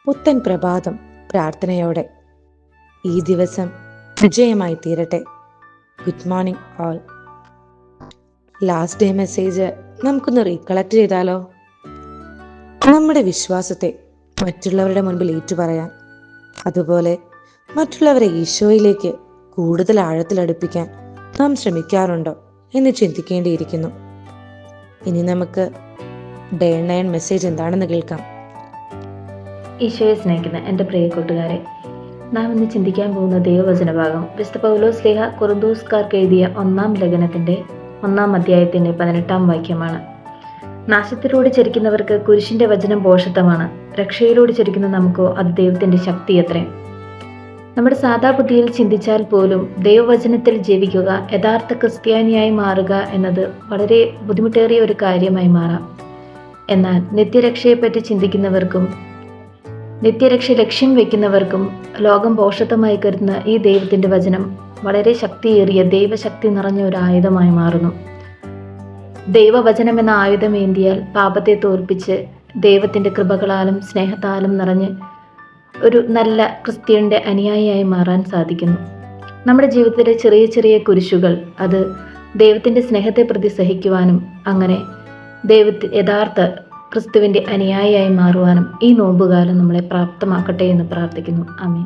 പുത്തൻ പ്രഭാതം പ്രാർത്ഥനയോടെ ഈ ദിവസം വിജയമായി തീരട്ടെ. Good morning all. Last day message നമുക്കൊന്ന് റീകളക്ട് ചെയ്താലോ? നമ്മുടെ വിശ്വാസത്തെ മറ്റുള്ളവരുടെ മുൻപിൽ ഏറ്റുപറയാൻ, അതുപോലെ മറ്റുള്ളവരെ ഈശോയിലേക്ക് കൂടുതൽ ആഴത്തിലടുപ്പിക്കാൻ നാം ശ്രമിക്കാറുണ്ടോ എന്ന് ചിന്തിക്കേണ്ടിയിരിക്കുന്നു. ഇനി നമുക്ക് ഡേ 9 മെസ്സേജ് എന്താണെന്ന് കേൾക്കാം. ഈശോയെ സ്നേഹിക്കുന്ന എൻ്റെ പ്രിയ കൂട്ടുകാരെ, നാം ഇന്ന് ചിന്തിക്കാൻ പോകുന്ന ദൈവവചന ഭാഗം വിശുദ്ധ പൗലോസ്ലീഹ കൊറിന്തോസ്കാർക്ക് എഴുതിയ 1-ാം ലേഖനത്തിൻ്റെ 1-ാം അധ്യായത്തിൻ്റെ 18-ാം വാക്യമാണ്. നാശത്തിലൂടെ ചരിക്കുന്നവർക്ക് കുരിശിൻ്റെ വചനം ഭോഷത്വമാണ്, രക്ഷയിലൂടെ ചരിക്കുന്ന നമുക്കോ അത് ദൈവത്തിൻ്റെ ശക്തിയത്രേ. നമ്മുടെ സാധാ ബുദ്ധിയിൽ ചിന്തിച്ചാൽ പോലും ദൈവവചനത്തിൽ ജീവിക്കുക, യഥാർത്ഥ ക്രിസ്ത്യാനിയായി മാറുക എന്നത് വളരെ ബുദ്ധിമുട്ടേറിയ ഒരു കാര്യമായി മാറാം. എന്നാൽ നിത്യരക്ഷയെപ്പറ്റി ചിന്തിക്കുന്നവർക്കും നിത്യരക്ഷ ലക്ഷ്യം വയ്ക്കുന്നവർക്കും ലോകം ഭോഷത്വമായി കരുതുന്ന ഈ ദൈവത്തിൻ്റെ വചനം വളരെ ശക്തിയേറിയ ദൈവശക്തി നിറഞ്ഞ ഒരു ആയുധമായി മാറുന്നു. ദൈവവചനം എന്ന ആയുധമേന്തിയാൽ പാപത്തെ തോൽപ്പിച്ച് ദൈവത്തിൻ്റെ കൃപകളാലും സ്നേഹത്താലും നിറഞ്ഞ് ഒരു നല്ല ക്രിസ്ത്യൻ്റെ അനുയായിയായി മാറാൻ സാധിക്കുന്നു. നമ്മുടെ ജീവിതത്തിലെ ചെറിയ ചെറിയ കുരിശുകൾ അത് ദൈവത്തിൻ്റെ സ്നേഹത്തെ പ്രതി സഹിക്കുവാനും അങ്ങനെ യഥാർത്ഥ ക്രിസ്തുവിൻ്റെ അനുയായിയായി മാറുവാനും ഈ നോമ്പുകാലം നമ്മളെ പ്രാപ്തമാക്കട്ടെ എന്ന് പ്രാർത്ഥിക്കുന്നു. ആമേൻ.